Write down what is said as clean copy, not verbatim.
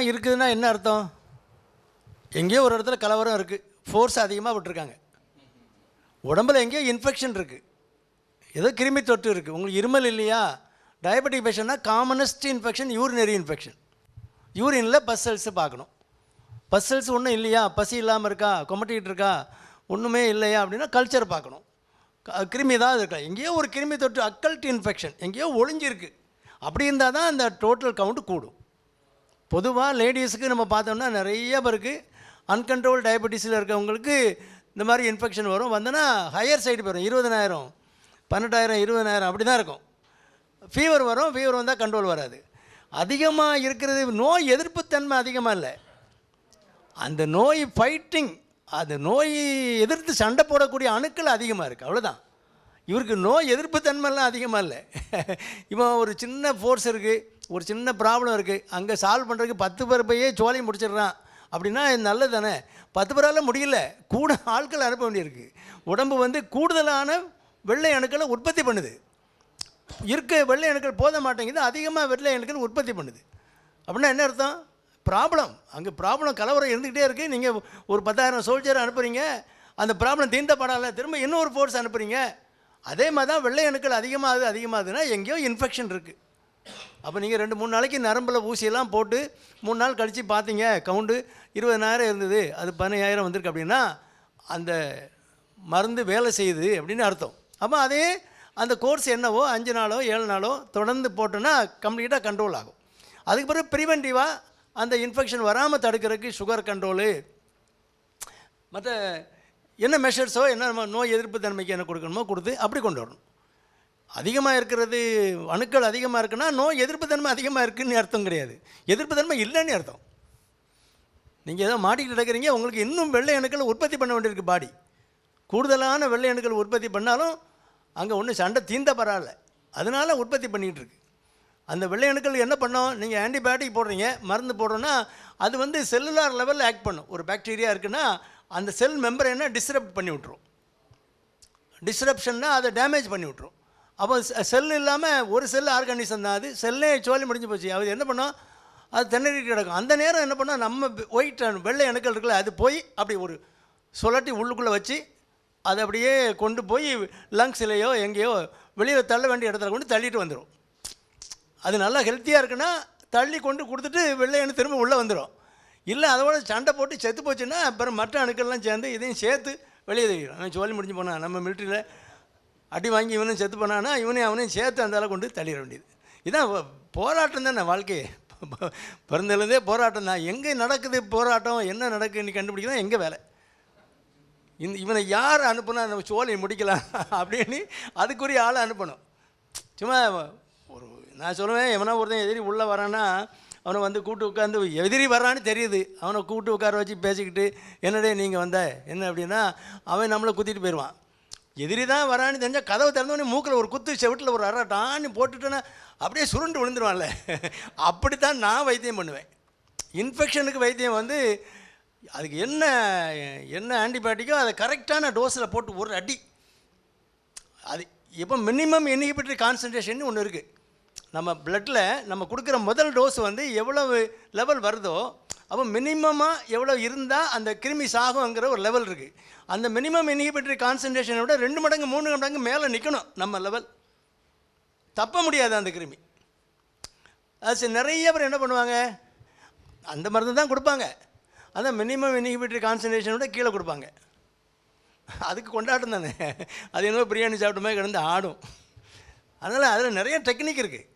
இருக்குதுன்னா என்ன அர்த்தம்? எங்கேயோ ஒரு இடத்துல கலவரம் இருக்குது, ஃபோர்ஸ் அதிகமாக விட்டுருக்காங்க. உடம்பில் எங்கேயோ இன்ஃபெக்ஷன் இருக்குது, ஏதோ கிருமி தொற்று இருக்குது. உங்களுக்கு இருமல் இல்லையா? டயபெட்டிக் பேஷண்ட்னா காமனஸ்ட் இன்ஃபெக்ஷன் யூரினரி இன்ஃபெக்ஷன். யூரினில் பஸ் செல்ஸு பார்க்கணும். பஸ் செல்ஸ் ஒன்றும் இல்லையா, பசி இல்லாமல் இருக்கா, கொமட்டிகிட்டு இருக்கா, ஒன்றுமே இல்லையா அப்படின்னா கல்ச்சர் பார்க்கணும். கிருமி தான் இருக்கா, எங்கேயோ ஒரு கிருமி தொற்று அக்கல்ட் இன்ஃபெக்ஷன் எங்கேயோ ஒளிஞ்சிருக்கு. அப்படி இருந்தால் தான் அந்த டோட்டல் கவுண்ட் கூடும். பொதுவாக லேடிஸுக்கு நம்ம பார்த்தோம்னா நிறைய பேருக்கு அன்கண்ட்ரோல் டயபெட்டிஸில் இருக்கவங்களுக்கு இந்த மாதிரி இன்ஃபெக்ஷன் வரும். வந்தோன்னா ஹையர் சைடு போயிடும், 20,000 18,000 20,000 அப்படி தான் இருக்கும். ஃபீவர் வரும், ஃபீவர் வந்தால் கண்ட்ரோல் வராது. அதிகமாக இருக்கிறது நோய் எதிர்ப்புத்தன்மை அதிகமாக இல்லை, அந்த நோய் ஃபைட்டிங், அந்த நோய் எதிர்த்து சண்டை போடக்கூடிய அணுக்கள் அதிகமாக இருக்குது, அவ்வளோதான். இவருக்கு நோய் எதிர்ப்புத்தன்மைலாம் அதிகமாக இல்லை. இப்போ ஒரு சின்ன ஃபோர்ஸ் இருக்குது, ஒரு சின்ன ப்ராப்ளம் இருக்குது, அங்கே சால்வ் பண்ணுறதுக்கு 10 பேர் போயே சோழி முடிச்சிடுறான் அப்படின்னா நல்லது தானே. 10 பேரால் முடியல, கூட ஆட்கள் அனுப்ப வேண்டியிருக்கு. உடம்பு கூடுதலான வெள்ளை அணுக்களை உற்பத்தி பண்ணுது. இருக்க வெள்ளை அணுக்கள் போத மாட்டேங்குது, அதிகமாக வெள்ளை அணுக்கள் உற்பத்தி பண்ணுது. அப்படின்னா என்ன அர்த்தம்? ப்ராப்ளம், அங்கே ப்ராப்ளம் கலவரம் இருந்துக்கிட்டே இருக்குது. நீங்கள் ஒரு 10,000 சோல்ஜர் அனுப்புகிறீங்க, அந்த ப்ராப்ளம் தீர்ந்தப்படால திரும்ப இன்னொரு ஃபோர்ஸ் அனுப்புகிறீங்க. அதே மாதிரி தான் வெள்ளை அணுக்கள் அதிகமாகுதுன்னா எங்கேயோ இன்ஃபெக்ஷன் இருக்குது. அப்போ நீங்கள் 2-3 நாளைக்கு நரம்பில் ஊசியெல்லாம் போட்டு 3 நாள் கழித்து பார்த்தீங்க, கவுண்டு 20,000 இருந்தது, அது 15,000 வந்திருக்கு அப்படின்னா அந்த மருந்து வேலை செய்யுது அப்படின்னு அர்த்தம். அப்போ அதே அந்த கோர்ஸ் என்னவோ 5 நாளோ 7 நாளோ தொடர்ந்து போட்டோன்னா கம்ப்ளீட்டாக கண்ட்ரோல் ஆகும். அதுக்கு பிறகு ப்ரிவென்டிவாக அந்த இன்ஃபெக்ஷன் வராமல் தடுக்கிறதுக்கு சுகர் கண்ட்ரோலு, மற்ற என்ன மெஷர்ஸோ என்ன நோய் எதிர்ப்பு தன்மைக்கு என்ன கொடுக்கணுமோ கொடுத்து அப்படி கொண்டு வரணும். அதிகமாக இருக்கிறது அணுக்கள் அதிகமாக இருக்குன்னா நோய் எதிர்ப்பு தன்மை அதிகமாக இருக்குதுன்னு அர்த்தம் கிடையாது, எதிர்ப்பு தன்மை இல்லைன்னு அர்த்தம். நீங்கள் ஏதோ மாட்டிக்கிட்டு இருக்கிறீங்க, உங்களுக்கு இன்னும் வெள்ளை அணுக்கள் உற்பத்தி பண்ண வேண்டியிருக்கு. பாடி கூடுதலான வெள்ளை அணுக்கள் உற்பத்தி பண்ணாலும் அங்கே ஒன்றும் சண்டை தீர்ந்த பரவாயில்ல, அதனால் உற்பத்தி பண்ணிகிட்டு இருக்கு. அந்த வெள்ளை அணுக்கள் என்ன பண்ணோம்? நீங்கள் ஆன்டிபயோட்டிக் போடுறீங்க, மருந்து போடுறோன்னா அது செல்லுலார் லெவலில் ஆக்ட் பண்ணும். ஒரு பாக்டீரியா இருக்குன்னா அந்த செல் மெம்பரேனை டிஸ்டர்ப் பண்ணி விட்ரும். டிஸ்டரப்ஷன்னா அதை டேமேஜ் பண்ணி விட்ரும். அப்போ செல் இல்லாமல் ஒரு செல் ஆர்கானிசம் தான், அது செல்லே சோழி முடிஞ்சு போச்சு. அது என்ன பண்ணோம்? அது திணறிட்டு கிடக்கும். அந்த நேரம் என்ன பண்ணோம்? நம்ம ஒயிட் வெள்ளை அணுக்கள் இருக்குல்ல, அது போய் அப்படி ஒரு சுழட்டி உள்ளுக்குள்ளே வச்சு அதை அப்படியே கொண்டு போய் லங்ஸ்லேயோ எங்கேயோ வெளியில் தள்ள வேண்டிய இடத்துல கொண்டு தள்ளிட்டு வந்துடும். அது நல்லா ஹெல்த்தியாக இருக்குன்னா தள்ளி கொண்டு கொடுத்துட்டு வெள்ளை அணு திரும்ப உள்ளே வந்துடும். இல்லை அதோட சண்டை போட்டு செத்து போச்சுன்னா அப்புறம் மற்ற அணுக்கள்லாம் சேர்ந்து இதையும் சேர்த்து வெளியே தெரியும். அவன் சோழி முடிஞ்சு போனான், நம்ம மிலிட்ரியில் அடி வாங்கி இவனும் செத்து போனான்னா அவனையும் சேர்த்து அந்த கொண்டு தள்ளிட வேண்டியது. இதுதான் போராட்டம் தானே வாழ்க்கையே. பிறந்ததுலேருந்தே போராட்டம் தான். எங்கே நடக்குது போராட்டம், என்ன நடக்குதுன்னு கண்டுபிடிக்கலாம் எங்கே வேலை. இவனை யார் அனுப்புனா நம்ம சோழியை முடிக்கலாம் அப்படின்னு அதுக்குரிய ஆளை அனுப்பணும். சும்மா ஒரு நான் சொல்லுவேன், எவனா ஒருத்தன் எதிரி உள்ளே வரான்னா அவனை கூட்டு உட்காந்து, எதிரி வர்றான்னு தெரியுது, அவனை கூட்டு உட்கார வச்சு பேசிக்கிட்டு என்னடே நீங்கள் வந்த என்ன அப்படின்னா அவன் நம்மளை குத்திட்டு போயிடுவான். எதிரி தான் வரான்னு தெரிஞ்சால் கதவை திறந்தோடனே மூக்கில் ஒரு குத்து, செவிட்டில் ஒரு டான்னு போட்டுட்டோன்னா அப்படியே சுருண்டு விழுந்துருவான்ல. அப்படித்தான் நான் வைத்தியம் பண்ணுவேன். இன்ஃபெக்ஷனுக்கு வைத்தியம் அதுக்கு என்ன ஆன்டிபயோட்டிக்கோ அதை கரெக்டான டோஸில் போட்டு ஒரு அடி. அது இப்போ மினிமம் இன்ஹிபிட்டரி கான்சன்ட்ரேஷன் ஒன்று இருக்குது. நம்ம பிளட்டில் நம்ம கொடுக்குற முதல் டோஸ் எவ்வளவு லெவல் வருதோ அப்போ மினிமமாக எவ்வளோ இருந்தால் அந்த கிருமி சாகுங்கிற ஒரு லெவல் இருக்குது. அந்த மினிமம் இன்ஹிபிட்டரி கான்சன்ட்ரேஷனை விட 2 மடங்கு 3 மடங்கு மேலே நிற்கணும் நம்ம லெவல். தப்ப முடியாது அந்த கிருமி. அது நிறைய பேர் என்ன பண்ணுவாங்க, அந்த மருந்து தான் கொடுப்பாங்க, அதான் மினிமம் இன்ஹிபிட்டரி கான்சன்ட்ரேஷனோட கீழே கொடுப்பாங்க. அதுக்கு கொண்டாட்டம் தானே, அது என்னவோ பிரியாணி சாப்பிட்ட மாதிரி கிடந்து ஆடும். அதனால் அதில் நிறைய டெக்னிக் இருக்குது.